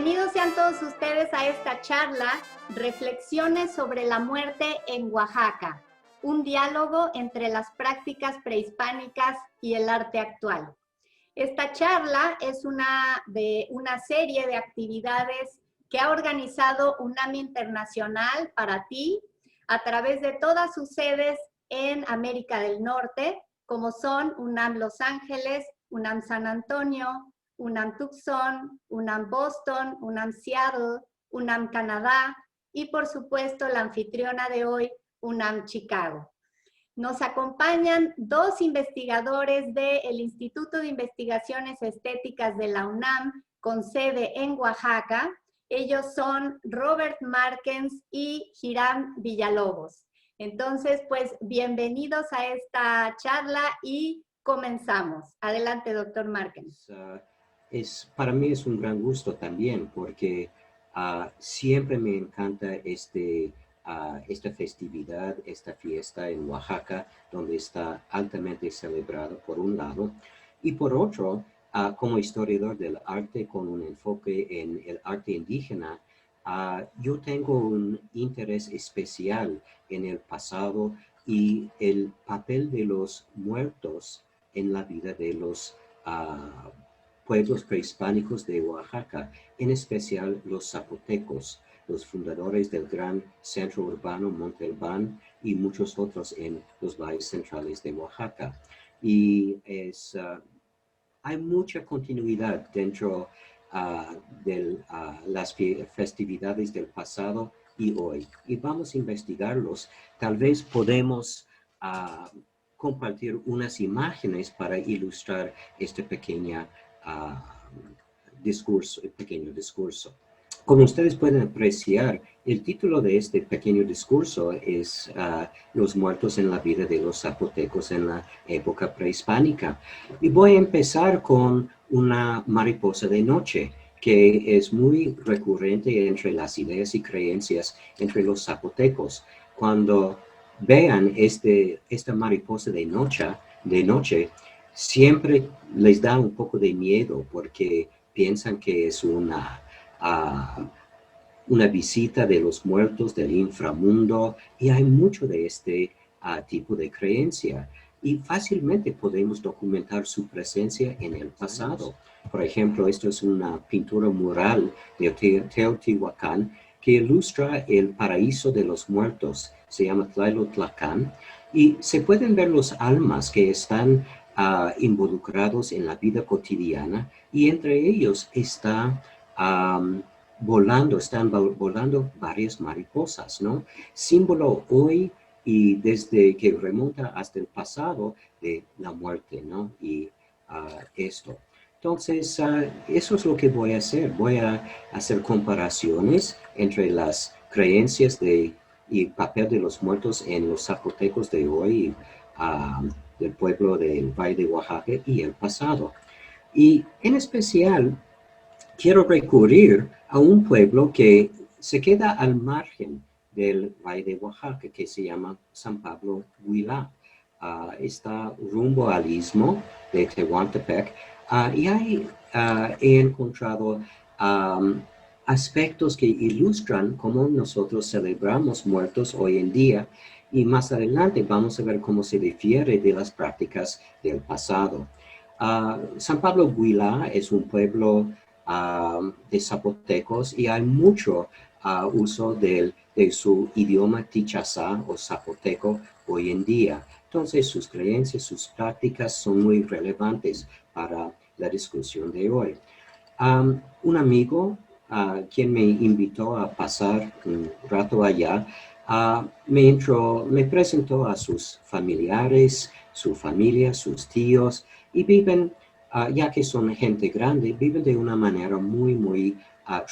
Bienvenidos sean todos ustedes a esta charla, Reflexiones sobre la muerte en Oaxaca, un diálogo entre las prácticas prehispánicas y el arte actual. Esta charla es una serie de actividades que ha organizado UNAM Internacional para ti a través de todas sus sedes en América del Norte, como son UNAM Los Ángeles, UNAM San Antonio, UNAM Tucson, UNAM Boston, UNAM Seattle, UNAM Canadá y por supuesto la anfitriona de hoy, UNAM Chicago. Nos acompañan dos investigadores del Instituto de Investigaciones Estéticas de la UNAM con sede en Oaxaca. Ellos son Robert Markens y Hiram Villalobos. Entonces, pues bienvenidos a esta charla y comenzamos. Adelante, doctor Markens. Para mí es un gran gusto también porque siempre me encanta esta festividad, esta fiesta en Oaxaca, donde está altamente celebrado por un lado, y por otro, como historiador del arte con un enfoque en el arte indígena, yo tengo un interés especial en el pasado y el papel de los muertos en la vida de los pueblos prehispánicos de Oaxaca, en especial los zapotecos, los fundadores del gran centro urbano Monte Albán y muchos otros en los valles centrales de Oaxaca. Y hay mucha continuidad dentro de las festividades del pasado y hoy. Y vamos a investigarlos. Tal vez podemos compartir unas imágenes para ilustrar este pequeño discurso. Como ustedes pueden apreciar, el título de este pequeño discurso es Los muertos en la vida de los zapotecos en la época prehispánica. Y voy a empezar con una mariposa de noche, que es muy recurrente entre las ideas y creencias entre los zapotecos. Cuando vean esta mariposa de noche, siempre les da un poco de miedo porque piensan que es una visita de los muertos del inframundo, y hay mucho de este tipo de creencia. Y fácilmente podemos documentar su presencia en el pasado. Por ejemplo, esto es una pintura mural de Teotihuacán que ilustra el paraíso de los muertos. Se llama Tlaylotlacán, y se pueden ver los almas que están involucrados en la vida cotidiana, y entre ellos están volando varias mariposas, ¿no? Símbolo hoy y desde que remonta hasta el pasado de la muerte, ¿no? Y esto. Entonces, eso es lo que voy a hacer. Voy a hacer comparaciones entre las creencias y el papel de los muertos en los zapotecos de hoy, del pueblo del Valle de Oaxaca y el pasado. Y en especial, quiero recurrir a un pueblo que se queda al margen del Valle de Oaxaca, que se llama San Pablo Huilá. Está rumbo al istmo de Tehuantepec, y ahí he encontrado aspectos que ilustran cómo nosotros celebramos muertos hoy en día, y más adelante vamos a ver cómo se difiere de las prácticas del pasado. San Pablo Huilá es un pueblo de zapotecos, y hay mucho uso de su idioma tichazá o zapoteco hoy en día. Entonces sus creencias, sus prácticas son muy relevantes para la discusión de hoy. Un amigo quien me invitó a pasar un rato allá, me presentó a sus familiares, su familia, sus tíos, y viven, ya que son gente grande, viven de una manera muy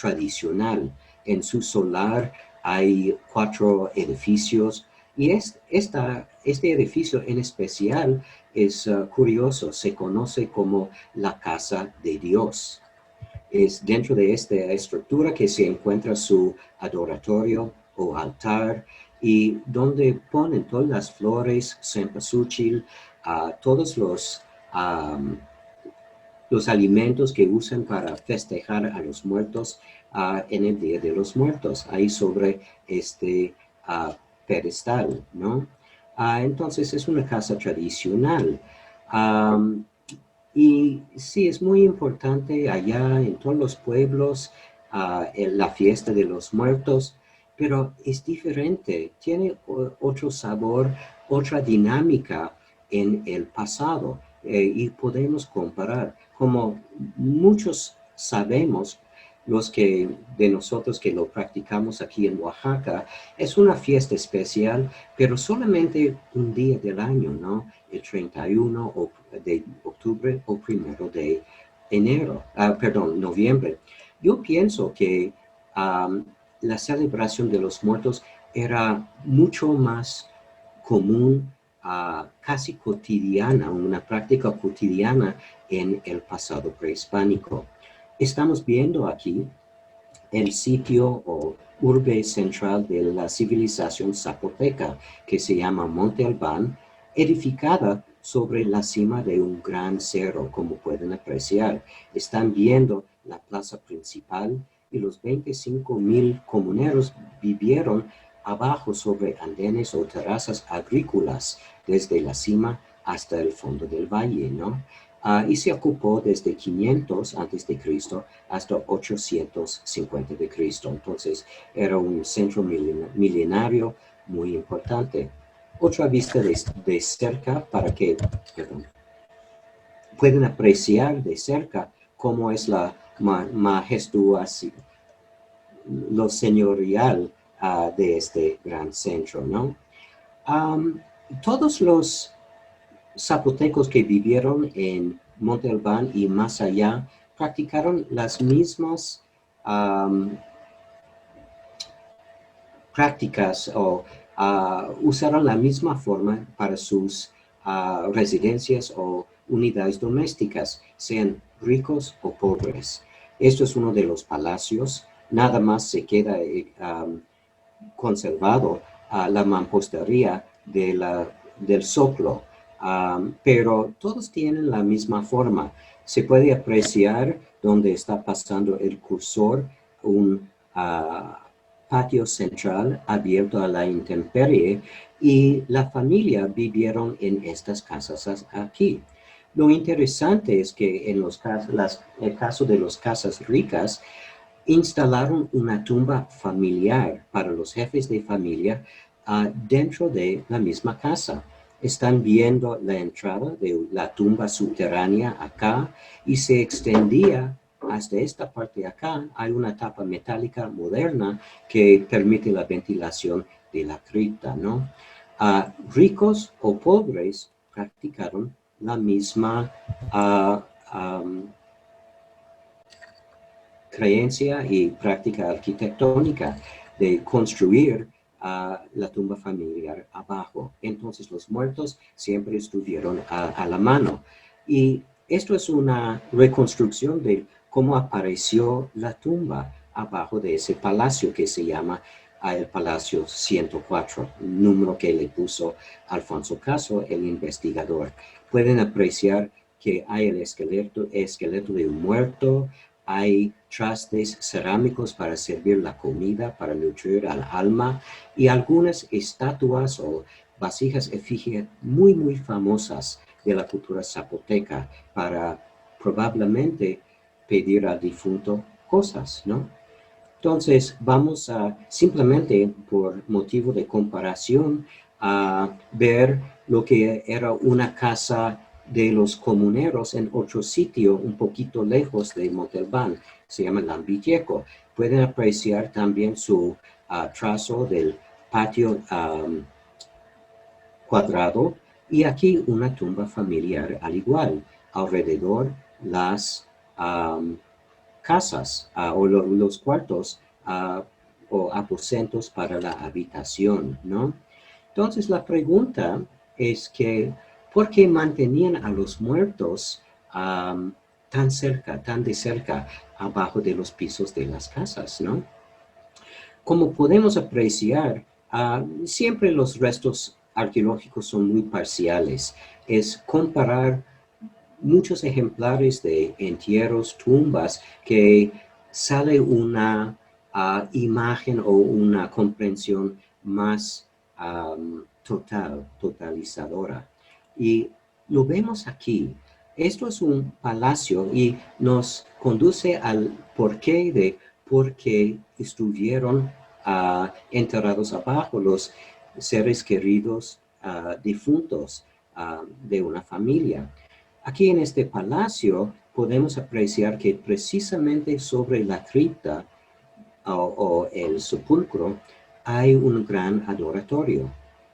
tradicional. En su solar hay 4 edificios, y este edificio en especial es curioso, se conoce como la Casa de Dios. Es dentro de esta estructura que se encuentra su adoratorio o altar, y donde ponen todas las flores, cempasúchil, todos los los alimentos que usan para festejar a los muertos en el Día de los Muertos, ahí sobre este pedestal, ¿no? Entonces es una casa tradicional. Y sí, es muy importante allá en todos los pueblos, en la fiesta de los muertos, pero es diferente, tiene otro sabor, otra dinámica en el pasado, y podemos comparar. Como muchos sabemos, los que de nosotros que lo practicamos aquí en Oaxaca, es una fiesta especial, pero solamente un día del año, ¿no? El 31 de octubre o 1 de noviembre. Yo pienso que la celebración de los muertos era mucho más común, casi cotidiana, una práctica cotidiana en el pasado prehispánico. Estamos viendo aquí el sitio o urbe central de la civilización zapoteca, que se llama Monte Albán, edificada sobre la cima de un gran cerro, como pueden apreciar. Están viendo la plaza principal y los 25,000 comuneros vivieron abajo sobre andenes o terrazas agrícolas, desde la cima hasta el fondo del valle, ¿no? Y se ocupó desde 500 a.C. hasta 850 de Cristo. Entonces, era un centro milenario muy importante. Otra vista de cerca para que puedan apreciar de cerca cómo es la majestuosidad, lo señorial de este gran centro, ¿no? Todos los zapotecos que vivieron en Monte Albán y más allá practicaron las mismas prácticas o usaron la misma forma para sus residencias o unidades domésticas, sean ricos o pobres. Esto es uno de los palacios. Nada más se queda conservado la mampostería del soclo. Pero todos tienen la misma forma. Se puede apreciar donde está pasando el cursor un patio central abierto a la intemperie, y la familia vivieron en estas casas aquí. Lo interesante es que en el caso de las casas ricas, instalaron una tumba familiar para los jefes de familia dentro de la misma casa. Están viendo la entrada de la tumba subterránea acá y se extendía hasta esta parte de acá. Hay una tapa metálica moderna que permite la ventilación de la cripta, ¿no? Ricos o pobres practicaron la misma creencia y práctica arquitectónica de construir la tumba familiar abajo. Entonces los muertos siempre estuvieron a la mano. Y esto es una reconstrucción de cómo apareció la tumba abajo de ese palacio que se llama el Palacio 104, número que le puso Alfonso Caso, el investigador. Pueden apreciar que hay el esqueleto de un muerto, hay trastes cerámicos para servir la comida, para nutrir al alma, y algunas estatuas o vasijas efigie muy, muy famosas de la cultura zapoteca para probablemente pedir al difunto cosas, ¿no? Entonces, vamos a simplemente por motivo de comparación a ver lo que era una casa de los comuneros en otro sitio un poquito lejos de Monte Albán, se llama Lambilleco. Pueden apreciar también su trazo del patio cuadrado, y aquí una tumba familiar al igual, alrededor las casas o los cuartos o aposentos para la habitación, ¿no? Entonces la pregunta es que, ¿por qué mantenían a los muertos tan cerca, tan de cerca, abajo de los pisos de las casas, ¿no? Como podemos apreciar, siempre los restos arqueológicos son muy parciales. Es comparar muchos ejemplares de entierros, tumbas, que sale una imagen o una comprensión más totalizadora. Y lo vemos aquí. Esto es un palacio y nos conduce al porqué de por qué estuvieron enterrados abajo los seres queridos difuntos de una familia. Aquí en este palacio podemos apreciar que precisamente sobre la cripta o el sepulcro hay un gran adoratorio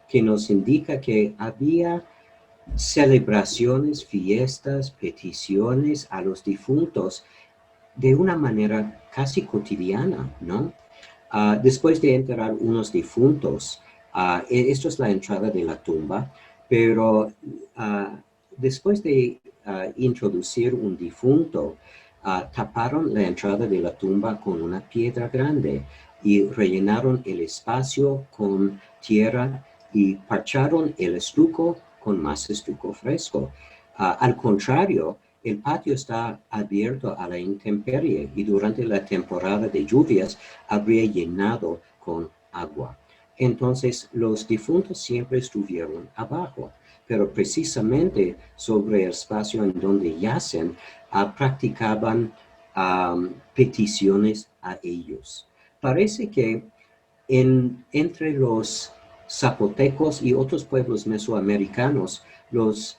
que nos indica que había celebraciones, fiestas, peticiones a los difuntos de una manera casi cotidiana, ¿no? Después de enterrar unos difuntos, esto es la entrada de la tumba, pero después de introducir un difunto, taparon la entrada de la tumba con una piedra grande y rellenaron el espacio con tierra y parcharon el estuco con más estuco fresco. Al contrario, el patio está abierto a la intemperie y durante la temporada de lluvias habría llenado con agua. Entonces, los difuntos siempre estuvieron abajo, pero precisamente sobre el espacio en donde yacen, practicaban peticiones a ellos. Parece que entre los zapotecos y otros pueblos mesoamericanos, los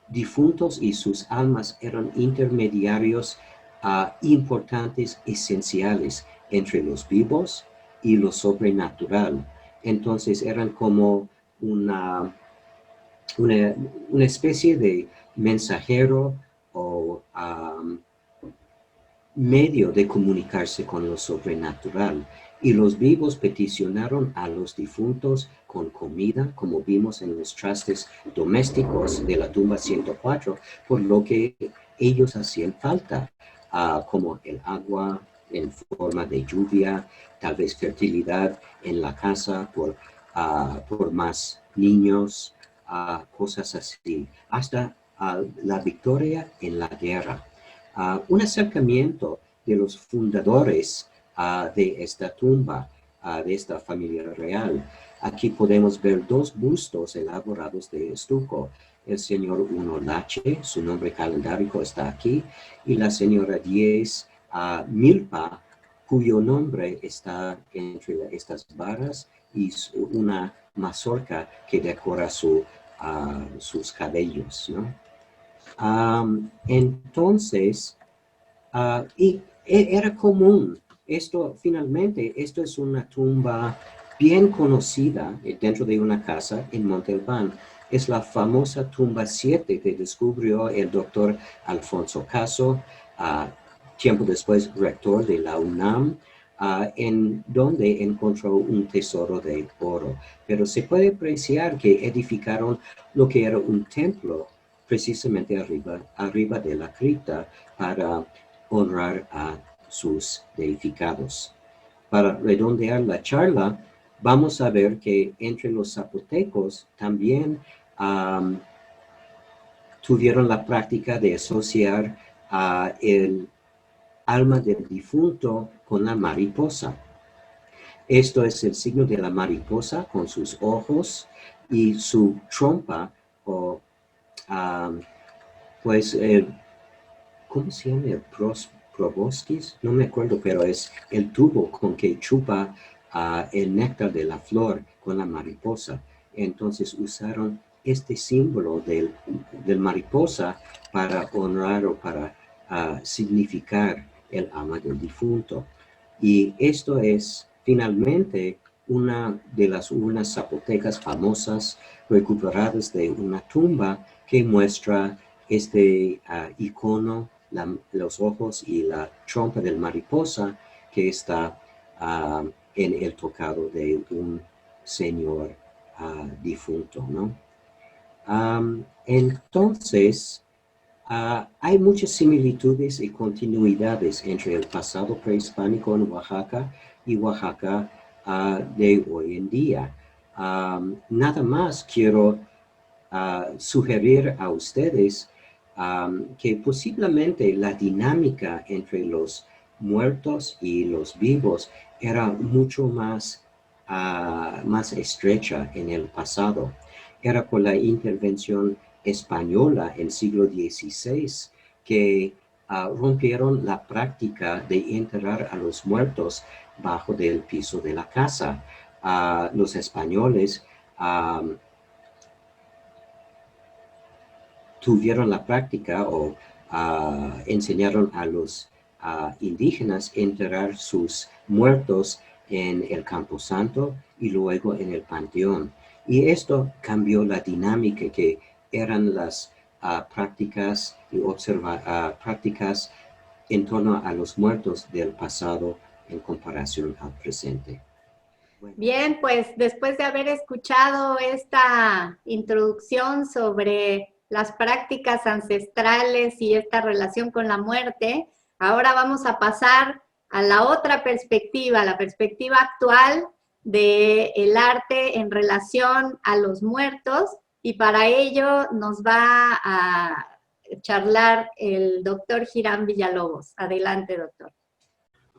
difuntos y sus almas eran intermediarios importantes, esenciales entre los vivos y lo sobrenatural. Entonces eran como una especie de mensajero o medio de comunicarse con lo sobrenatural. Y los vivos peticionaron a los difuntos con comida, como vimos en los trastes domésticos de la tumba 104, por lo que ellos hacían falta, como el agua en forma de lluvia, tal vez fertilidad en la casa por más niños, cosas así, hasta la victoria en la guerra. Un acercamiento de los fundadores de esta tumba, de esta familia real. Aquí podemos ver dos bustos elaborados de estuco. El señor Unolache, su nombre calendárico está aquí, y la señora 10 Milpa, cuyo nombre está entre estas varas y una mazorca que decora sus cabellos, ¿no? Entonces, era común, esto es una tumba bien conocida dentro de una casa en Montalbán. Es la famosa tumba 7 que descubrió el doctor Alfonso Caso, tiempo después rector de la UNAM, en donde encontró un tesoro de oro. Pero se puede apreciar que edificaron lo que era un templo precisamente arriba de la cripta para honrar a sus deificados. Para redondear la charla, vamos a ver que entre los zapotecos también tuvieron la práctica de asociar el alma del difunto con la mariposa. Esto es el signo de la mariposa con sus ojos y su trompa o ¿cómo se llama? El proboscis, no me acuerdo, pero es el tubo con que chupa el néctar de la flor con la mariposa. Entonces usaron este símbolo del mariposa para honrar o para significar el alma del difunto. Y esto es finalmente una de las urnas zapotecas famosas recuperadas de una tumba que muestra este icono, los ojos y la trompa del mariposa que está en el tocado de un señor difunto, ¿no? Entonces, hay muchas similitudes y continuidades entre el pasado prehispánico en Oaxaca y Oaxaca de hoy en día. Nada más quiero sugerir a ustedes que posiblemente la dinámica entre los muertos y los vivos era mucho más estrecha en el pasado. Era por la intervención española en el siglo XVI que rompieron la práctica de enterrar a los muertos bajo del piso de la casa. Los españoles tuvieron la práctica o enseñaron a los indígenas a enterrar sus muertos en el Camposanto y luego en el Panteón. Y esto cambió la dinámica que eran las prácticas y prácticas en torno a los muertos del pasado en comparación al presente. Bueno. Bien, pues después de haber escuchado esta introducción sobre las prácticas ancestrales y esta relación con la muerte, ahora vamos a pasar a la otra perspectiva, la perspectiva actual del arte en relación a los muertos, y para ello nos va a charlar el doctor Hiram Villalobos. Adelante, doctor.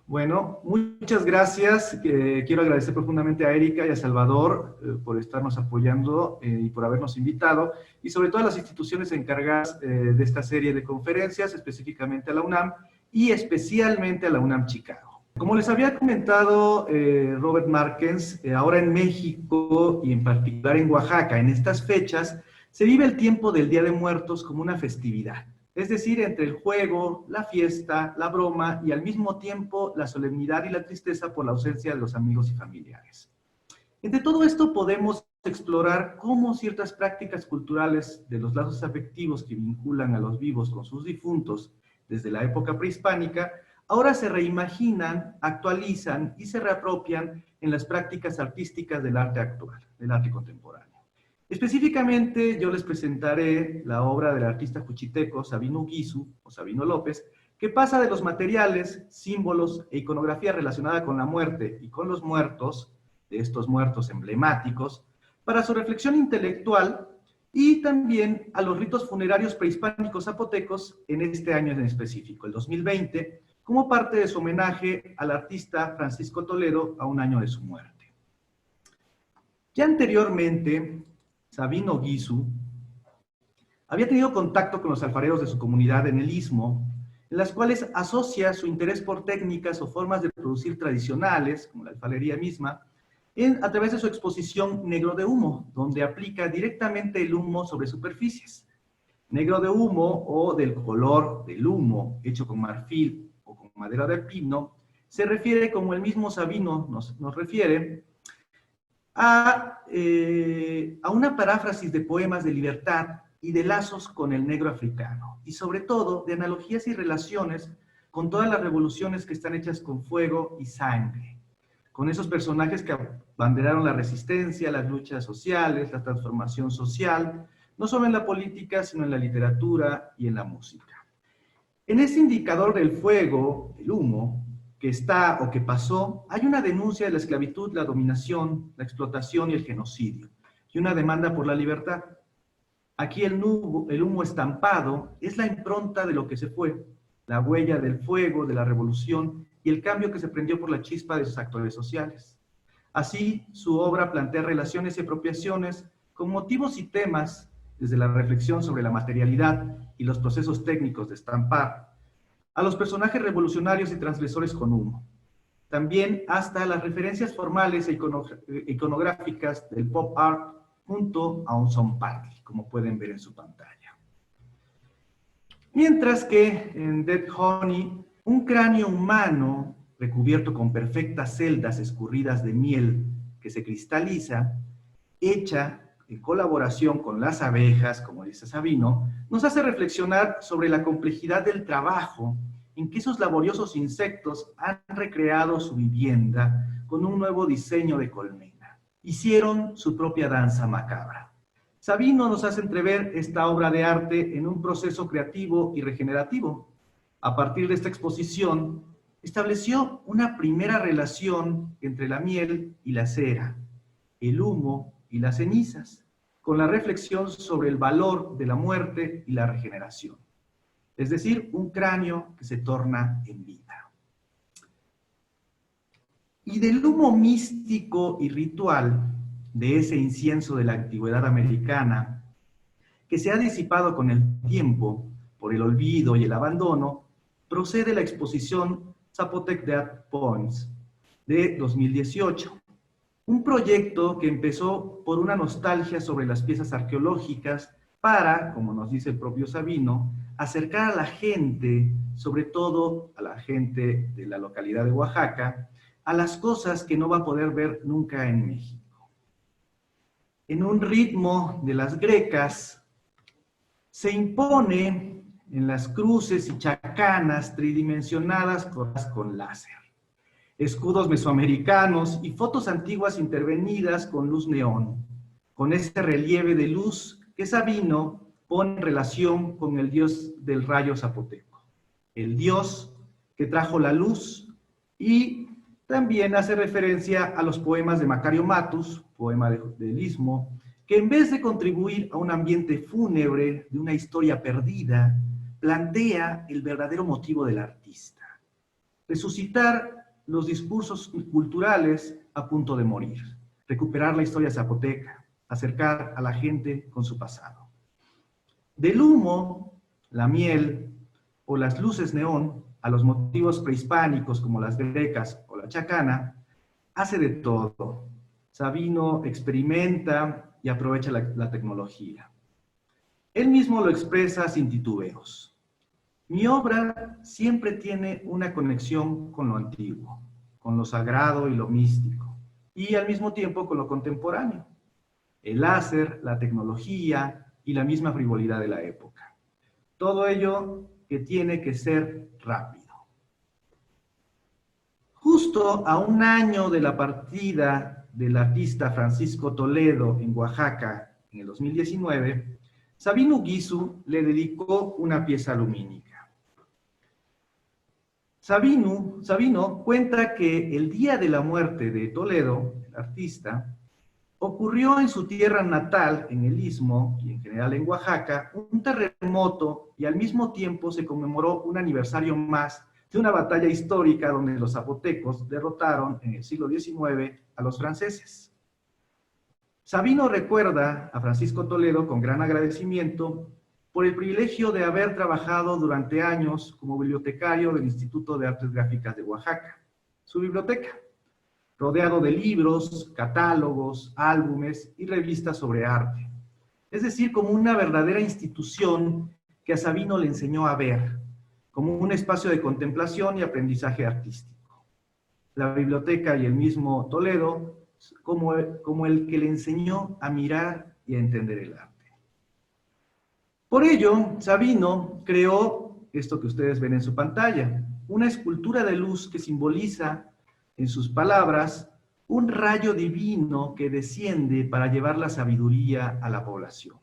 Bueno, muchas gracias. Quiero agradecer profundamente a Erika y a Salvador por estarnos apoyando y por habernos invitado, y sobre todo a las instituciones encargadas de esta serie de conferencias, específicamente a la UNAM y especialmente a la UNAM Chicago. Como les había comentado Robert Markens, ahora en México y en particular en Oaxaca, en estas fechas, se vive el tiempo del Día de Muertos como una festividad. Es decir, entre el juego, la fiesta, la broma y al mismo tiempo la solemnidad y la tristeza por la ausencia de los amigos y familiares. Entre todo esto podemos explorar cómo ciertas prácticas culturales de los lazos afectivos que vinculan a los vivos con sus difuntos desde la época prehispánica ahora se reimaginan, actualizan y se reapropian en las prácticas artísticas del arte actual, del arte contemporáneo. Específicamente, yo les presentaré la obra del artista juchiteco Sabino Guizu, o Sabino López, que pasa de los materiales, símbolos e iconografía relacionada con la muerte y con los muertos, de estos muertos emblemáticos, para su reflexión intelectual y también a los ritos funerarios prehispánicos zapotecos en este año en específico, el 2020, como parte de su homenaje al artista Francisco Toledo a un año de su muerte. Ya anteriormente, Sabino Guizu había tenido contacto con los alfareros de su comunidad en el Istmo, en las cuales asocia su interés por técnicas o formas de producir tradicionales, como la alfarería misma, a través de su exposición Negro de Humo, donde aplica directamente el humo sobre superficies. Negro de humo, o del color del humo, hecho con marfil o con madera de pino, se refiere, como el mismo Sabino nos refiere, a una paráfrasis de poemas de libertad y de lazos con el negro africano, y sobre todo de analogías y relaciones con todas las revoluciones que están hechas con fuego y sangre, con esos personajes que abanderaron la resistencia, las luchas sociales, la transformación social, no solo en la política, sino en la literatura y en la música. En este indicador del fuego, el humo, que está o que pasó, hay una denuncia de la esclavitud, la dominación, la explotación y el genocidio, y una demanda por la libertad. Aquí el humo estampado es la impronta de lo que se fue, la huella del fuego, de la revolución y el cambio que se prendió por la chispa de sus actores sociales. Así, su obra plantea relaciones y apropiaciones con motivos y temas desde la reflexión sobre la materialidad y los procesos técnicos de estampar, a los personajes revolucionarios y transgresores con humo. También hasta las referencias formales e iconográficas del pop art junto a un son party, como pueden ver en su pantalla. Mientras que en Dead Honey, un cráneo humano recubierto con perfectas celdas escurridas de miel que se cristaliza, hecha en colaboración con las abejas, como dice Sabino, nos hace reflexionar sobre la complejidad del trabajo en que esos laboriosos insectos han recreado su vivienda con un nuevo diseño de colmena. Hicieron su propia danza macabra. Sabino nos hace entrever esta obra de arte en un proceso creativo y regenerativo. A partir de esta exposición, estableció una primera relación entre la miel y la cera, el humo y las cenizas, con la reflexión sobre el valor de la muerte y la regeneración. es decir, un cráneo que se torna en vida. Y del humo místico y ritual de ese incienso de la antigüedad americana, que se ha disipado con el tiempo por el olvido y el abandono, procede la exposición Zapotec Dead Points de 2018. Un proyecto que empezó por una nostalgia sobre las piezas arqueológicas para, como nos dice el propio Sabino, acercar a la gente, sobre todo a la gente de la localidad de Oaxaca, a las cosas que no va a poder ver nunca en México. En un ritmo de las grecas, se impone en las cruces y chacanas tridimensionadas con láser, escudos mesoamericanos y fotos antiguas intervenidas con luz neón, con ese relieve de luz que Sabino pone en relación con el dios del rayo zapoteco, el dios que trajo la luz, y también hace referencia a los poemas de Macario Matus, poema del Istmo, que en vez de contribuir a un ambiente fúnebre de una historia perdida, plantea el verdadero motivo del artista: resucitar los discursos culturales a punto de morir, recuperar la historia zapoteca, acercar a la gente con su pasado. Del humo, la miel o las luces neón a los motivos prehispánicos como las grecas o la chacana, hace de todo. Sabino experimenta y aprovecha la tecnología. Él mismo lo expresa sin titubeos. Mi obra siempre tiene una conexión con lo antiguo, con lo sagrado y lo místico, y al mismo tiempo con lo contemporáneo. El láser, la tecnología y la misma frivolidad de la época. Todo ello que tiene que ser rápido. Justo a un año de la partida del artista Francisco Toledo en Oaxaca en el 2019, Sabino Uguizu le dedicó una pieza lumínica. Sabino cuenta que el día de la muerte de Toledo, el artista, ocurrió en su tierra natal, en el Istmo, y en general en Oaxaca, un terremoto, y al mismo tiempo se conmemoró un aniversario más de una batalla histórica donde los zapotecos derrotaron en el siglo XIX a los franceses. Sabino recuerda a Francisco Toledo con gran agradecimiento por el privilegio de haber trabajado durante años como bibliotecario del Instituto de Artes Gráficas de Oaxaca, su biblioteca, rodeado de libros, catálogos, álbumes y revistas sobre arte. Es decir, como una verdadera institución que a Sabino le enseñó a ver, como un espacio de contemplación y aprendizaje artístico. La biblioteca y el mismo Toledo como el que le enseñó a mirar y a entender el arte. Por ello, Sabino creó esto que ustedes ven en su pantalla, una escultura de luz que simboliza, en sus palabras, un rayo divino que desciende para llevar la sabiduría a la población,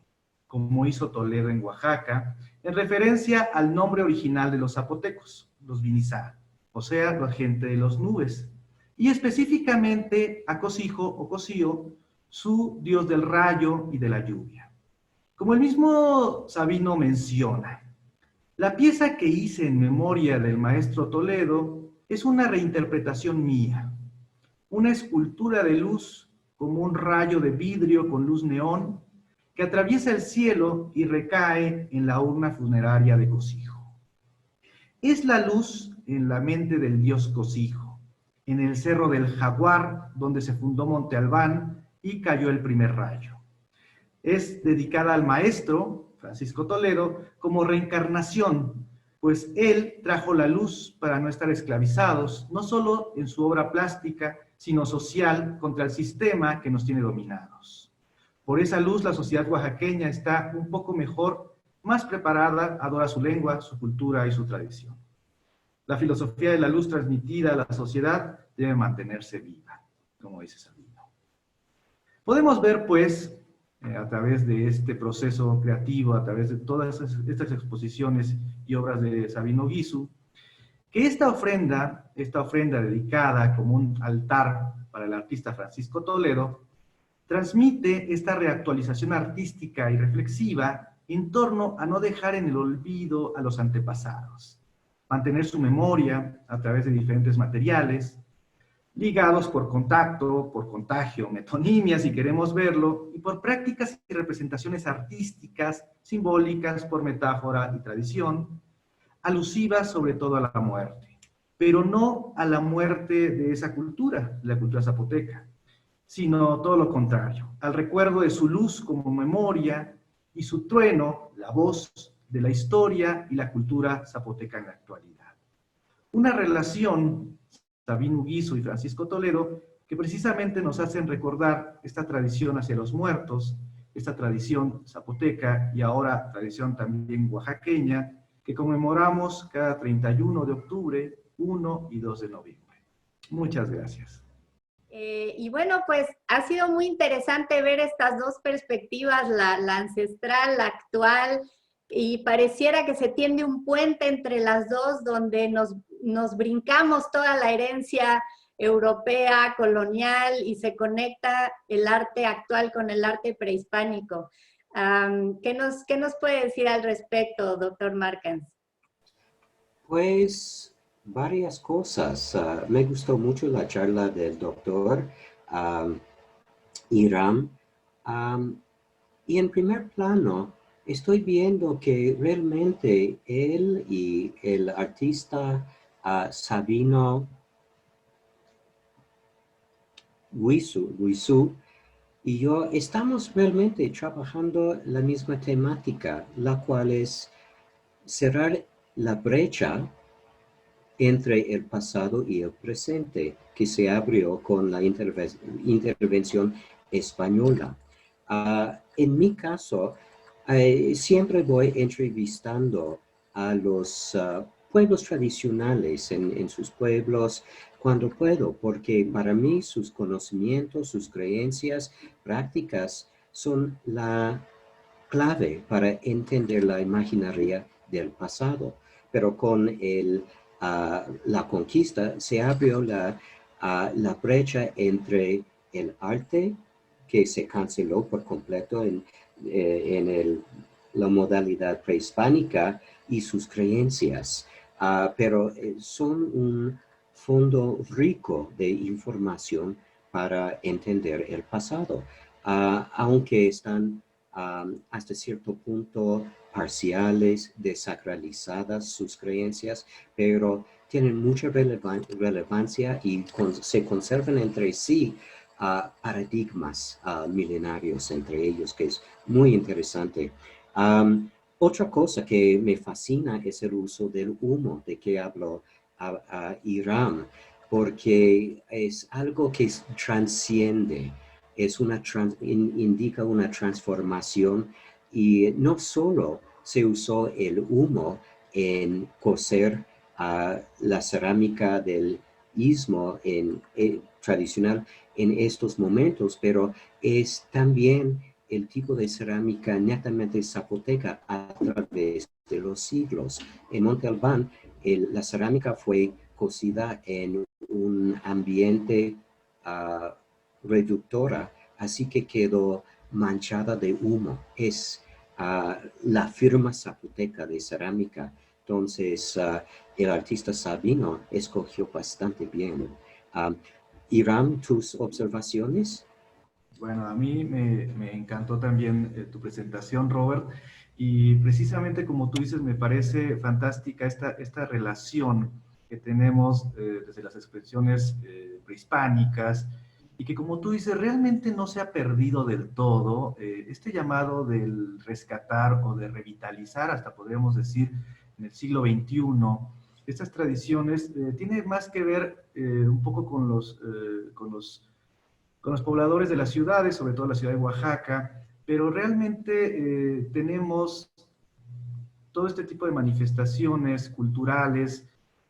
como hizo Toledo en Oaxaca, en referencia al nombre original de los zapotecos, los Vinizá, o sea, la gente de las nubes, y específicamente a Cosijo o Cosío, su dios del rayo y de la lluvia. Como el mismo Sabino menciona, la pieza que hice en memoria del maestro Toledo es una reinterpretación mía, una escultura de luz como un rayo de vidrio con luz neón que atraviesa el cielo y recae en la urna funeraria de Cosijo. Es la luz en la mente del dios Cosijo, en el cerro del Jaguar, donde se fundó Monte Albán y cayó el primer rayo. Es dedicada al maestro Francisco Toledo como reencarnación, pues él trajo la luz para no estar esclavizados, no solo en su obra plástica, sino social, contra el sistema que nos tiene dominados. Por esa luz, la sociedad oaxaqueña está un poco mejor, más preparada, adora su lengua, su cultura y su tradición. La filosofía de la luz transmitida a la sociedad debe mantenerse viva, como dice Sabino. Podemos ver, pues, a través de este proceso creativo, a través de todas estas exposiciones y obras de Sabino Uguizu, que esta ofrenda dedicada como un altar para el artista Francisco Toledo, transmite esta reactualización artística y reflexiva en torno a no dejar en el olvido a los antepasados, mantener su memoria a través de diferentes materiales, ligados por contacto, por contagio, metonimia, si queremos verlo, y por prácticas y representaciones artísticas, simbólicas, por metáfora y tradición, alusivas sobre todo a la muerte, pero no a la muerte de esa cultura, la cultura zapoteca, sino todo lo contrario, al recuerdo de su luz como memoria y su trueno, la voz de la historia y la cultura zapoteca en la actualidad. Una relación, Sabino Guizo y Francisco Toledo, que precisamente nos hacen recordar esta tradición hacia los muertos, esta tradición zapoteca y ahora tradición también oaxaqueña, que conmemoramos cada 31 de octubre, 1 y 2 de noviembre. Muchas gracias. Y bueno, pues ha sido muy interesante ver estas dos perspectivas, la ancestral, la actual, y pareciera que se tiende un puente entre las dos donde nos brincamos toda la herencia europea, colonial, y se conecta el arte actual con el arte prehispánico. ¿Qué nos puede decir al respecto, doctor Marcans? Pues varias cosas. Me gustó mucho la charla del doctor Hiram. Y en primer plano, estoy viendo que realmente él y el artista Sabino Guizo y yo estamos realmente trabajando la misma temática, la cual es cerrar la brecha entre el pasado y el presente, que se abrió con la intervención española. En mi caso, siempre voy entrevistando a los pueblos tradicionales en sus pueblos cuando puedo, porque para mí sus conocimientos, sus creencias, prácticas son la clave para entender la imaginaria del pasado. Pero con la conquista se abrió la brecha entre el arte, que se canceló por completo en la modalidad prehispánica, y sus creencias. Pero son un fondo rico de información para entender el pasado, aunque están hasta cierto punto parciales, desacralizadas sus creencias, pero tienen mucha relevancia y se conservan entre sí paradigmas milenarios entre ellos, que es muy interesante. Otra cosa que me fascina es el uso del humo, de que habló Hiram, porque es algo que transciende, indica una transformación, y no solo se usó el humo en cocer la cerámica del istmo tradicional en estos momentos, pero es también el tipo de cerámica netamente zapoteca a través de los siglos. En Monte Albán, la cerámica fue cocida en un ambiente reductora, así que quedó manchada de humo. Es la firma zapoteca de cerámica. Entonces, el artista Sabino escogió bastante bien. Hiram, ¿tus observaciones? Bueno, a mí me encantó también tu presentación, Robert, y precisamente como tú dices, me parece fantástica esta relación que tenemos desde las expresiones prehispánicas, y que como tú dices, realmente no se ha perdido del todo este llamado del rescatar o de revitalizar, hasta podríamos decir, en el siglo XXI. Estas tradiciones tienen más que ver un poco con los pobladores de las ciudades, sobre todo la ciudad de Oaxaca, pero realmente tenemos todo este tipo de manifestaciones culturales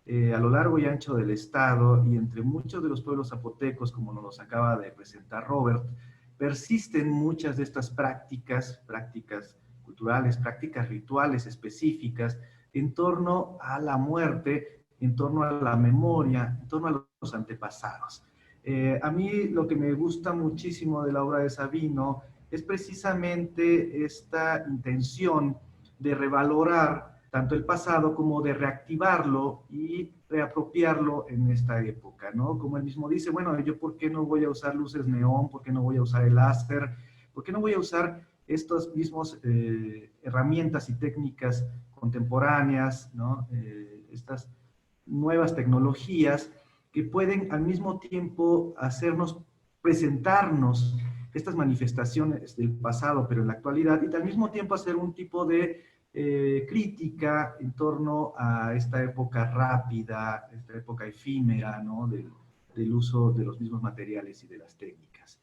a lo largo y ancho del estado, y entre muchos de los pueblos zapotecos, como nos los acaba de presentar Robert, persisten muchas de estas prácticas culturales, prácticas rituales específicas en torno a la muerte, en torno a la memoria, en torno a los antepasados. A mí lo que me gusta muchísimo de la obra de Sabino es precisamente esta intención de revalorar tanto el pasado como de reactivarlo y reapropiarlo en esta época, ¿no? Como él mismo dice, bueno, yo ¿por qué no voy a usar luces neón? ¿Por qué no voy a usar el láser? ¿Por qué no voy a usar estos mismos herramientas y técnicas contemporáneas, ¿no? Estas nuevas tecnologías que pueden al mismo tiempo hacernos presentarnos estas manifestaciones del pasado, pero en la actualidad, y al mismo tiempo hacer un tipo de crítica en torno a esta época rápida, esta época efímera, ¿no? Del uso de los mismos materiales y de las técnicas.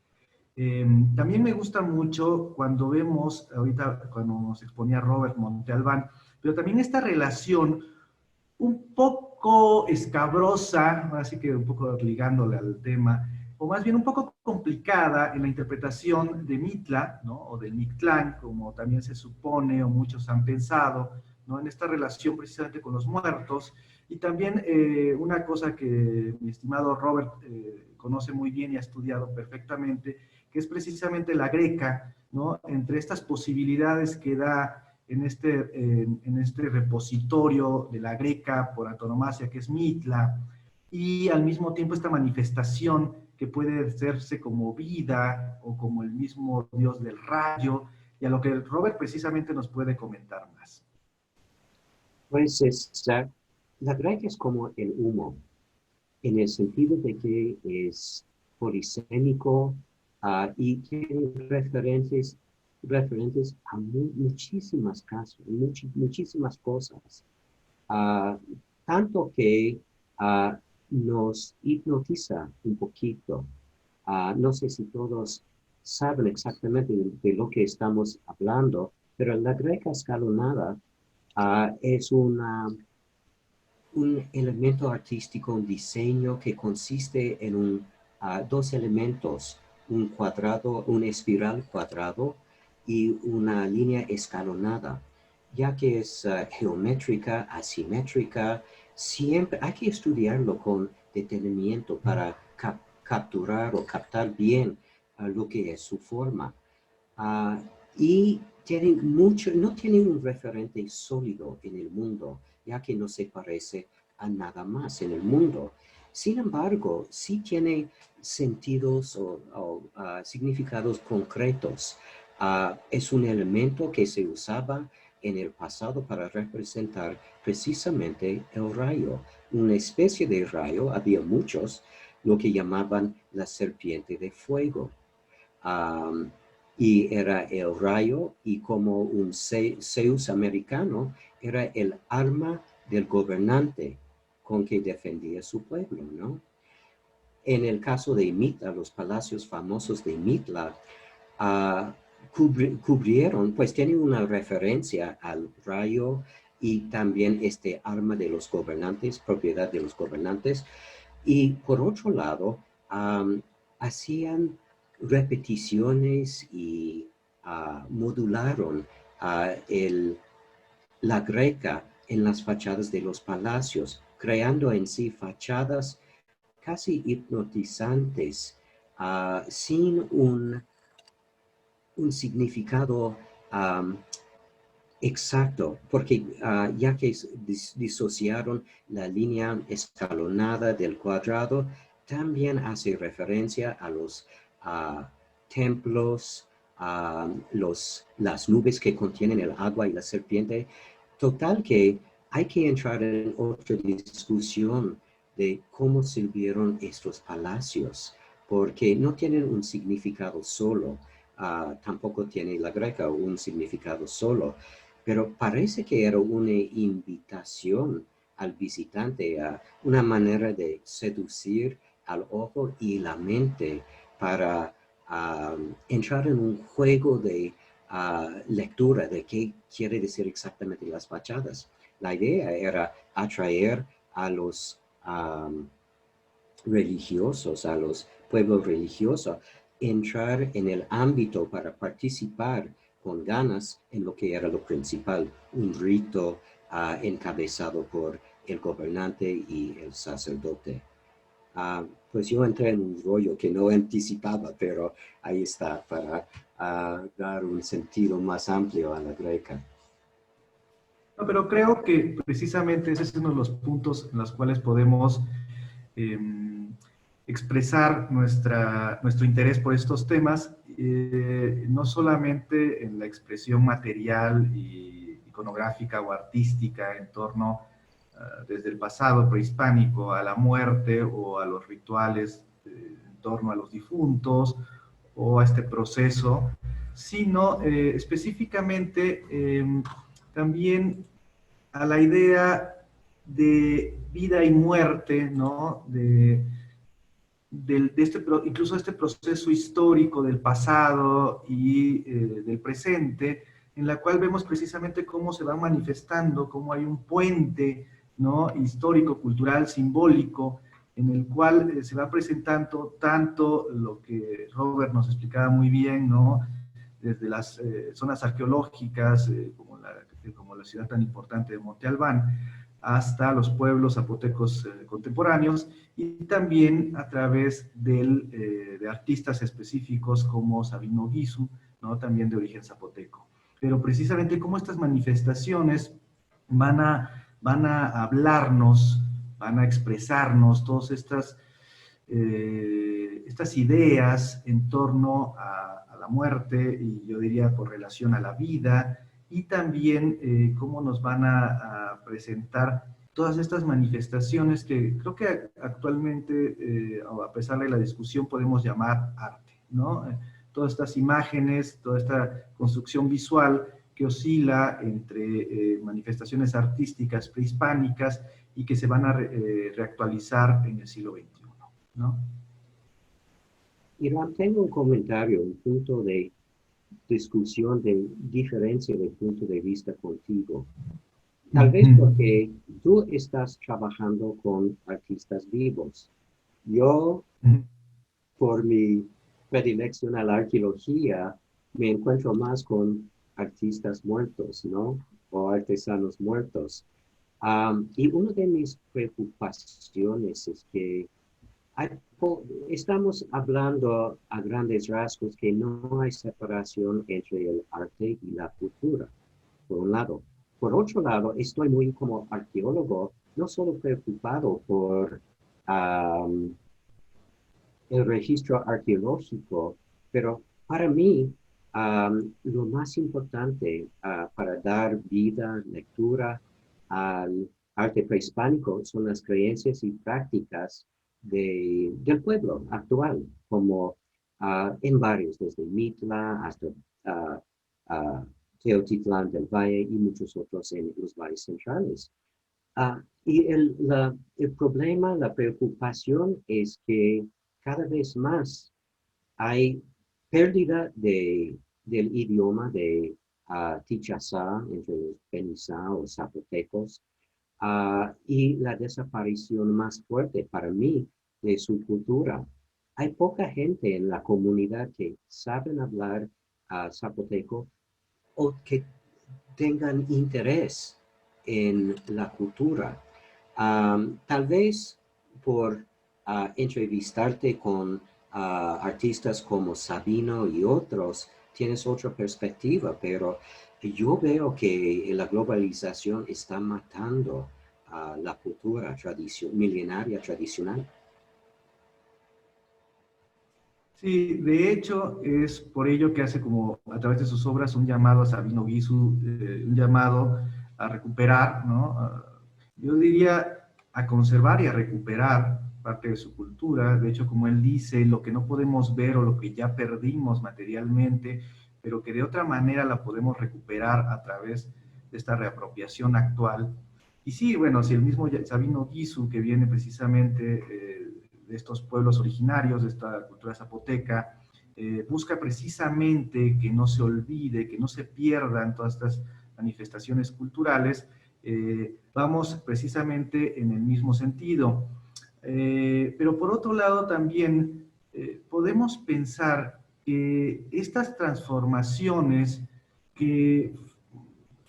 También me gusta mucho cuando vemos, ahorita cuando nos exponía Robert Montalbán, pero también esta relación un poco escabrosa, así que un poco ligándole al tema, o más bien un poco complicada en la interpretación de Mitla, ¿no? O del Mictlán, como también se supone o muchos han pensado, ¿no? En esta relación precisamente con los muertos. Y también una cosa que mi estimado Robert conoce muy bien y ha estudiado perfectamente, que es precisamente la greca, ¿no? Entre estas posibilidades que da en este repositorio de la greca por antonomasia, que es Mitla, y al mismo tiempo esta manifestación que puede hacerse como vida o como el mismo dios del rayo, y a lo que Robert precisamente nos puede comentar más. Pues la greca es como el humo, en el sentido de que es polisémico y tiene referentes a muchísimas casos, muchísimas cosas. Ah, tanto que nos hipnotiza un poquito. No sé si todos saben exactamente de lo que estamos hablando, pero la greca escalonada es un elemento artístico, un diseño que consiste en dos elementos, un cuadrado, un espiral cuadrado y una línea escalonada. Ya que es geométrica, asimétrica, siempre hay que estudiarlo con detenimiento para capturar o captar bien lo que es su forma. Uh, y no tiene un referente sólido en el mundo, ya que no se parece a nada más en el mundo. Sin embargo, sí tiene sentidos o significados concretos. Es un elemento que se usaba en el pasado para representar precisamente el rayo, una especie de rayo, había muchos, lo que llamaban la serpiente de fuego. Y era el rayo, y como un Zeus americano, era el arma del gobernante con que defendía su pueblo, ¿no? En el caso de Mitla, los palacios famosos de Mitla cubrieron, pues tienen una referencia al rayo y también este arma de los gobernantes, propiedad de los gobernantes. Y por otro lado, hacían repeticiones y modularon la greca en las fachadas de los palacios, creando en sí fachadas casi hipnotizantes, sin un significado exacto, porque ya que disociaron la línea escalonada del cuadrado, también hace referencia a los templos, las nubes que contienen el agua y la serpiente. Total que hay que entrar en otra discusión de cómo sirvieron estos palacios, porque no tienen un significado solo. Tampoco tiene la greca un significado solo, pero parece que era una invitación al visitante, a una manera de seducir al ojo y la mente para entrar en un juego de lectura de qué quiere decir exactamente las fachadas. La idea era atraer a los religiosos, a los pueblos religiosos, entrar en el ámbito para participar con ganas en lo que era lo principal, un rito encabezado por el gobernante y el sacerdote. Pues yo entré en un rollo que no anticipaba, pero ahí está para dar un sentido más amplio a la greca. No, pero creo que precisamente ese es uno de los puntos en los cuales podemos eh, expresar nuestro interés por estos temas, no solamente en la expresión material y iconográfica o artística en torno desde el pasado prehispánico a la muerte o a los rituales en torno a los difuntos o a este proceso, sino específicamente también a la idea de vida y muerte, ¿no? Incluso este proceso histórico del pasado y del presente, en la cual vemos precisamente cómo se va manifestando, cómo hay un puente, ¿no? Histórico, cultural, simbólico, en el cual se va presentando tanto lo que Robert nos explicaba muy bien, ¿no? Desde las zonas arqueológicas, como la ciudad tan importante de Monte Albán, hasta los pueblos zapotecos contemporáneos, y también a través de artistas específicos como Sabino Guizu, ¿no? También de origen zapoteco. Pero precisamente cómo estas manifestaciones van a hablarnos, van a expresarnos todas estas ideas en torno a la muerte, y yo diría por relación a la vida, y también cómo nos van a presentar todas estas manifestaciones que creo que actualmente, a pesar de la discusión, podemos llamar arte, ¿no? Todas estas imágenes, toda esta construcción visual que oscila entre manifestaciones artísticas prehispánicas y que se van a reactualizar en el siglo XXI, ¿no? Irán, tengo un comentario, un punto de discusión, de diferencia de punto de vista contigo. Tal vez porque tú estás trabajando con artistas vivos. Yo, por mi predilección a la arqueología, me encuentro más con artistas muertos, ¿no? O artesanos muertos. Y una de mis preocupaciones es que estamos hablando a grandes rasgos que no hay separación entre el arte y la cultura, por un lado. Por otro lado, estoy muy como arqueólogo, no solo preocupado por el registro arqueológico, pero para mí lo más importante para dar vida, lectura al arte prehispánico son las creencias y prácticas del pueblo actual, como en varios, desde Mitla hasta Teotitlán del Valle y muchos otros en los valles centrales. Y el problema, la preocupación es que cada vez más hay pérdida del idioma de Tichazá entre los Penizá o zapotecos y la desaparición más fuerte para mí de su cultura. Hay poca gente en la comunidad que saben hablar zapoteco o que tengan interés en la cultura. Tal vez por entrevistarte con artistas como Sabino y otros, tienes otra perspectiva, pero yo veo que la globalización está matando la cultura milenaria tradicional. Sí, de hecho, es por ello que hace como a través de sus obras un llamado a Sabino Guizu, un llamado a recuperar, ¿no? Yo diría a conservar y a recuperar parte de su cultura. De hecho, como él dice, lo que no podemos ver o lo que ya perdimos materialmente, pero que de otra manera la podemos recuperar a través de esta reapropiación actual. Y sí, bueno, si el mismo Sabino Guizu, que viene precisamente de estos pueblos originarios, de esta cultura zapoteca, busca precisamente que no se olvide, que no se pierdan todas estas manifestaciones culturales, vamos precisamente en el mismo sentido. Pero por otro lado también podemos pensar que estas transformaciones que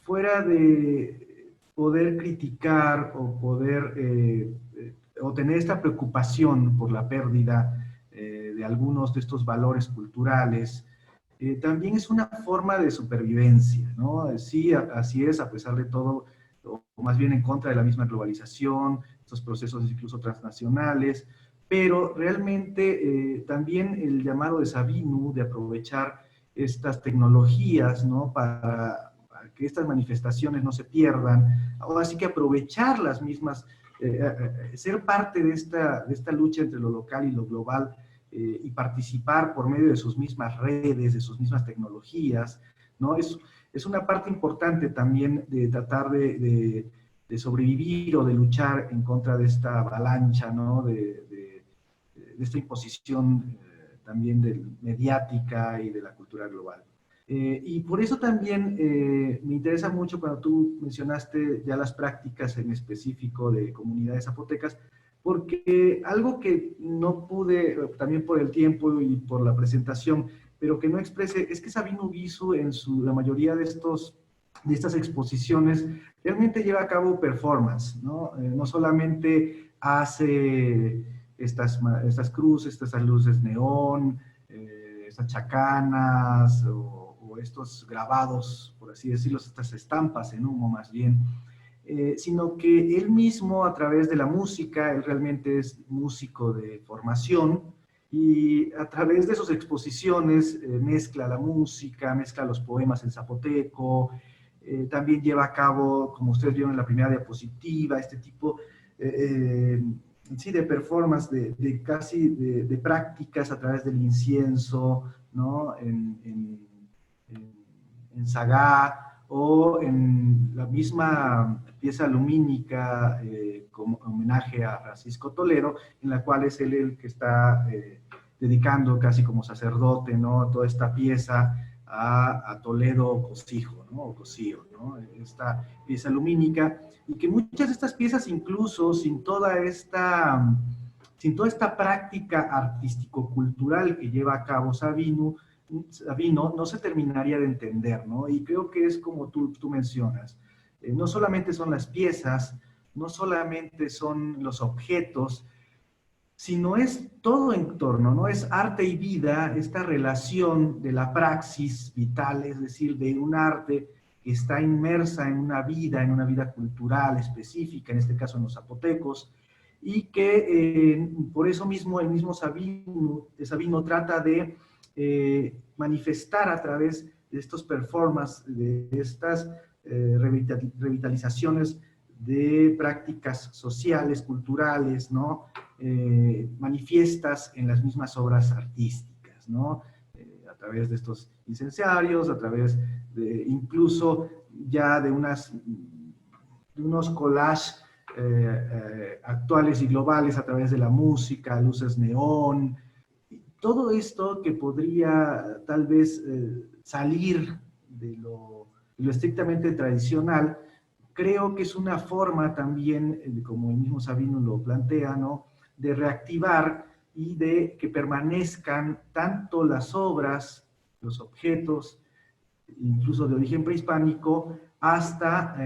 fuera de poder criticar o poder o tener esta preocupación por la pérdida de algunos de estos valores culturales, también es una forma de supervivencia, ¿no? Sí, así es, a pesar de todo, o más bien en contra de la misma globalización, estos procesos incluso transnacionales, pero realmente también el llamado de Sabinu de aprovechar estas tecnologías, ¿no? Para que estas manifestaciones no se pierdan, o así que aprovechar las mismas, ser parte de esta lucha entre lo local y lo global, y participar por medio de sus mismas redes, de sus mismas tecnologías, ¿no? Es una parte importante también de tratar de sobrevivir o de luchar en contra de esta avalancha, ¿no? De esta imposición también mediática y de la cultura global. Y por eso también me interesa mucho cuando tú mencionaste ya las prácticas en específico de comunidades zapotecas, porque algo que no pude, también por el tiempo y por la presentación, pero que no expresé, es que Sabino Guizu en la mayoría de estas exposiciones realmente lleva a cabo performance, ¿no? No solamente hace estas cruces, estas luces neón, estas chacanas o estos grabados, por así decirlo, estas estampas en humo más bien, sino que él mismo a través de la música, él realmente es músico de formación, y a través de sus exposiciones mezcla la música, mezcla los poemas en zapoteco, también lleva a cabo, como ustedes vieron en la primera diapositiva, este tipo sí, de performance, de prácticas a través del incienso, ¿no? En Sagá, o en la misma pieza lumínica como homenaje a Francisco Toledo, en la cual es él el que está dedicando casi como sacerdote, ¿no? Toda esta pieza a Toledo Cosijo, ¿no? O Cosío, ¿no? Esta pieza lumínica, y que muchas de estas piezas incluso sin toda esta práctica artístico-cultural que lleva a cabo Sabino, no se terminaría de entender, ¿no? Y creo que es como tú mencionas. No solamente son las piezas, no solamente son los objetos, sino es todo en torno, ¿no? Es arte y vida, esta relación de la praxis vital, es decir, de un arte que está inmersa en una vida cultural específica, en este caso en los zapotecos, y que por eso mismo el mismo Sabino trata de manifestar a través de estos performances, de estas revitalizaciones de prácticas sociales, culturales, ¿no? Manifiestas en las mismas obras artísticas, ¿no? A través de estos incenciarios, a través de incluso ya de unos collages actuales y globales a través de la música, luces neón, todo esto que podría tal vez salir de lo estrictamente tradicional. Creo que es una forma también, como el mismo Sabino lo plantea, ¿no? De reactivar y de que permanezcan tanto las obras, los objetos, incluso de origen prehispánico, hasta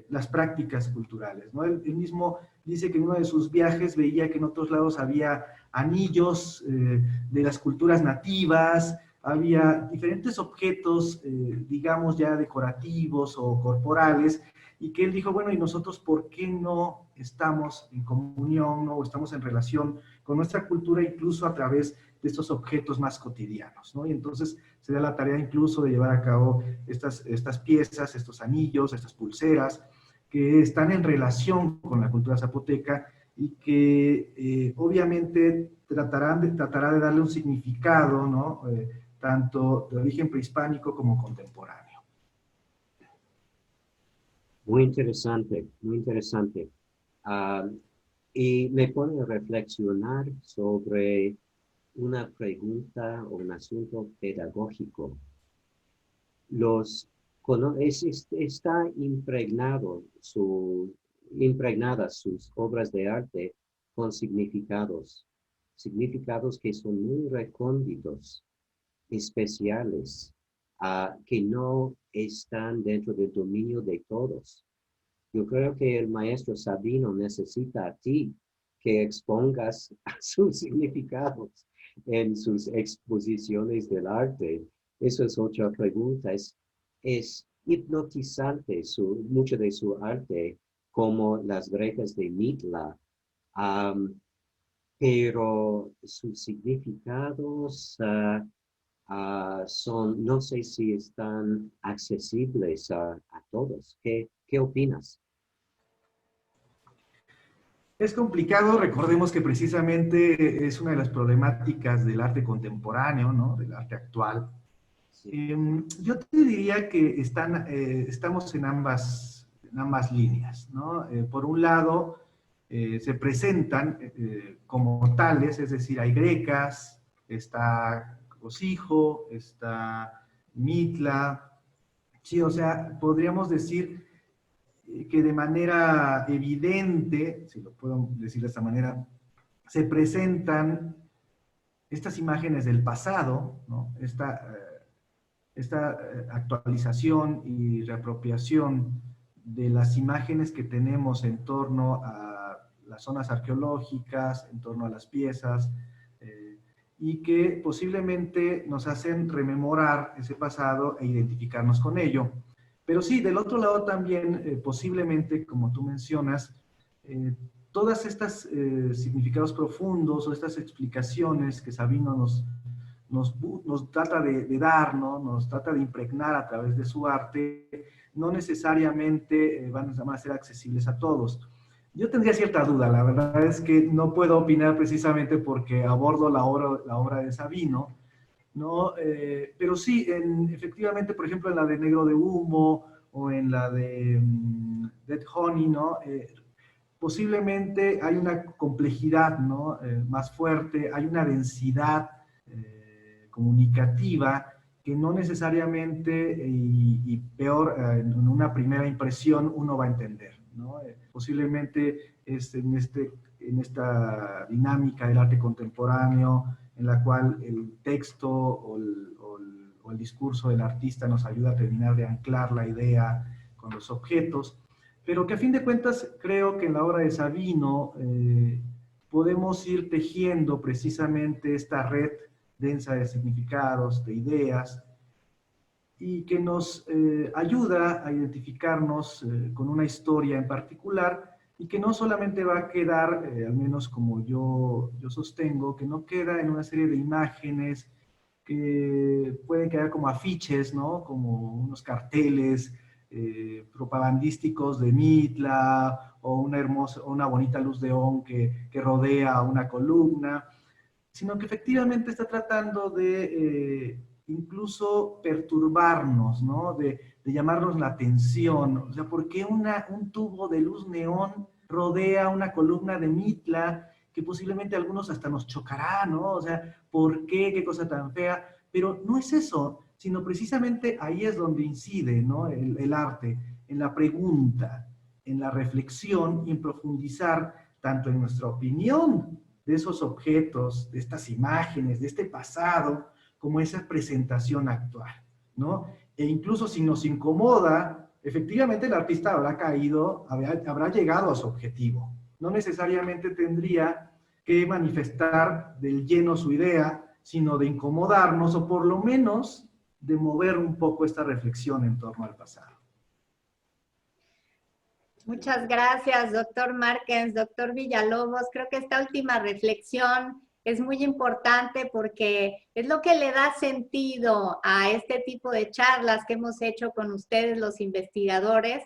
las prácticas culturales, ¿no? Él mismo dice que en uno de sus viajes veía que en otros lados había anillos de las culturas nativas, había diferentes objetos, digamos ya decorativos o corporales, y que él dijo, bueno, ¿y nosotros por qué no estamos en comunión, no? O estamos en relación con nuestra cultura incluso a través de estos objetos más cotidianos, ¿no? Y entonces se da la tarea incluso de llevar a cabo estas piezas, estos anillos, estas pulseras, que están en relación con la cultura zapoteca y que obviamente tratará de darle un significado, ¿no? Tanto de origen prehispánico como contemporáneo. Muy interesante, muy interesante. Y me pone a reflexionar sobre una pregunta o un asunto pedagógico. Está impregnadas sus obras de arte con significados que son muy recónditos, especiales, que no están dentro del dominio de todos. Yo creo que el maestro Sabino necesita a ti que expongas sus significados en sus exposiciones del arte. Eso es otra pregunta. Es hipnotizante mucho de su arte, como las grecas de Mitla, am, pero sus significados son, no sé si están accesibles a todos. ¿Qué opinas? Es complicado, recordemos que precisamente es una de las problemáticas del arte contemporáneo, ¿no? Del arte actual. Sí. Yo te diría que estamos en ambas líneas, ¿no? Por un lado, se presentan como tales, es decir, hay grecas, está Cosijo, está Mitla, sí, o sea, podríamos decir que de manera evidente, si lo puedo decir de esta manera, se presentan estas imágenes del pasado, ¿no? Esta actualización y reapropiación de las imágenes que tenemos en torno a las zonas arqueológicas, en torno a las piezas, y que posiblemente nos hacen rememorar ese pasado e identificarnos con ello. Pero sí, del otro lado también, posiblemente, como tú mencionas, todas estas significados profundos o estas explicaciones que Sabino nos trata de dar, ¿no? Nos trata de impregnar a través de su arte, no necesariamente van a ser accesibles a todos. Yo tendría cierta duda, la verdad es que no puedo opinar precisamente porque abordo la obra de Sabino, ¿no? Pero sí, efectivamente, por ejemplo, en la de Negro de Humo o en la de Dead Honey, ¿no? Posiblemente hay una complejidad, ¿no? Más fuerte, hay una densidad comunicativa que no necesariamente, y peor, en una primera impresión uno va a entender, ¿no? Posiblemente en esta dinámica del arte contemporáneo, en la cual el texto o el discurso del artista nos ayuda a terminar de anclar la idea con los objetos, pero que a fin de cuentas creo que en la obra de Sabino podemos ir tejiendo precisamente esta red densa de significados, de ideas, y que nos ayuda a identificarnos con una historia en particular y que no solamente va a quedar, al menos como yo sostengo, que no queda en una serie de imágenes que pueden quedar como afiches, ¿no? Como unos carteles propagandísticos de Mitla o una bonita luz de on que rodea una columna, sino que efectivamente está tratando de incluso perturbarnos, ¿no? De llamarnos la atención. O sea, ¿por qué un tubo de luz neón rodea una columna de Mitla que posiblemente algunos hasta nos chocará, ¿no? O sea, ¿por qué? ¿Qué cosa tan fea? Pero no es eso, sino precisamente ahí es donde incide, ¿no? El arte, en la pregunta, en la reflexión y en profundizar tanto en nuestra opinión de esos objetos, de estas imágenes, de este pasado, como esa presentación actual, ¿no? E incluso si nos incomoda, efectivamente el artista habrá caído, habrá llegado a su objetivo. No necesariamente tendría que manifestar del lleno su idea, sino de incomodarnos o por lo menos de mover un poco esta reflexión en torno al pasado. Muchas gracias, doctor Márquez, doctor Villalobos. Creo que esta última reflexión es muy importante porque es lo que le da sentido a este tipo de charlas que hemos hecho con ustedes, los investigadores,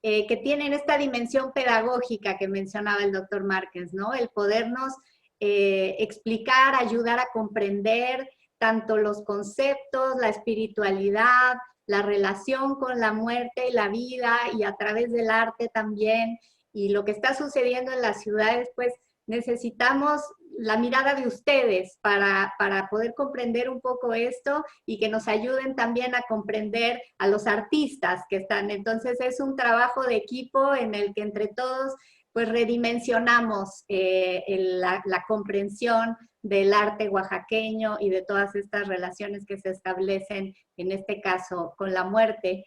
que tienen esta dimensión pedagógica que mencionaba el doctor Márquez, ¿no? El podernos explicar, ayudar a comprender tanto los conceptos, la espiritualidad, la relación con la muerte y la vida, y a través del arte también, y lo que está sucediendo en las ciudades, pues necesitamos la mirada de ustedes para poder comprender un poco esto y que nos ayuden también a comprender a los artistas que están. Entonces es un trabajo de equipo en el que entre todos pues redimensionamos la comprensión del arte oaxaqueño y de todas estas relaciones que se establecen, en este caso, con la muerte.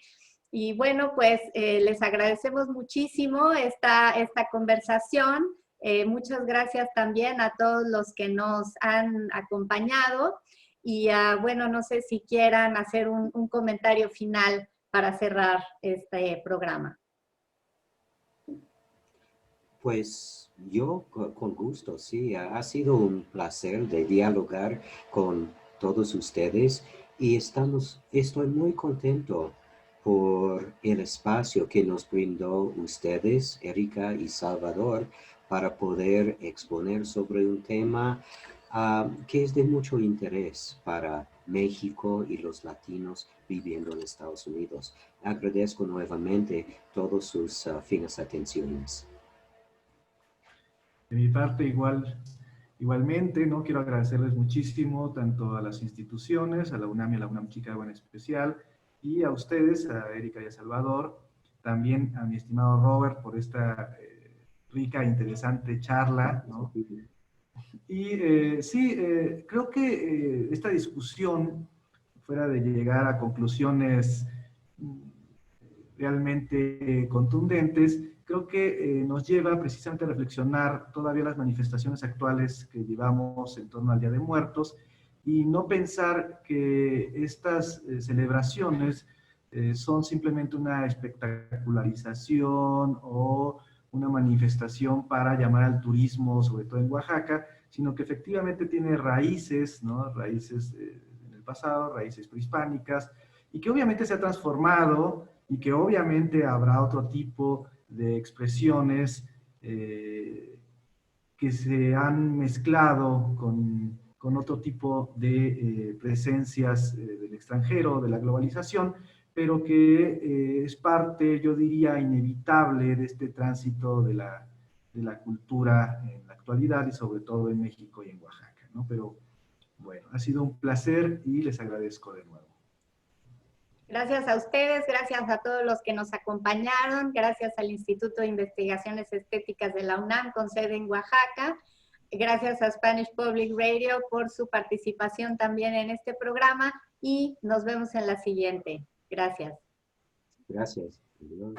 Y bueno, pues les agradecemos muchísimo esta conversación. Muchas gracias también a todos los que nos han acompañado. Y bueno, no sé si quieran hacer un comentario final para cerrar este programa. Pues yo con gusto, sí, ha sido un placer de dialogar con todos ustedes y estoy muy contento por el espacio que nos brindó ustedes, Erika y Salvador, para poder exponer sobre un tema que es de mucho interés para México y los latinos viviendo en Estados Unidos. Agradezco nuevamente todas sus finas atenciones. De mi parte, igualmente, ¿no? Quiero agradecerles muchísimo tanto a las instituciones, a la UNAM y a la UNAM Chicago en especial, y a ustedes, a Erika y a Salvador, también a mi estimado Robert por esta rica e interesante charla, ¿no? Y sí, creo que esta discusión, fuera de llegar a conclusiones realmente contundentes, creo que nos lleva precisamente a reflexionar todavía las manifestaciones actuales que llevamos en torno al Día de Muertos y no pensar que estas celebraciones son simplemente una espectacularización o una manifestación para llamar al turismo, sobre todo en Oaxaca, sino que efectivamente tiene raíces, ¿no? Raíces en el pasado, raíces prehispánicas, y que obviamente se ha transformado y que obviamente habrá otro tipo de expresiones que se han mezclado con otro tipo de presencias del extranjero, de la globalización, pero que es parte, yo diría, inevitable de este tránsito de la cultura en la actualidad y sobre todo en México y en Oaxaca, ¿no? Pero bueno, ha sido un placer y les agradezco de nuevo. Gracias a ustedes, gracias a todos los que nos acompañaron, gracias al Instituto de Investigaciones Estéticas de la UNAM con sede en Oaxaca, gracias a Spanish Public Radio por su participación también en este programa y nos vemos en la siguiente. Gracias. Gracias. Adiós.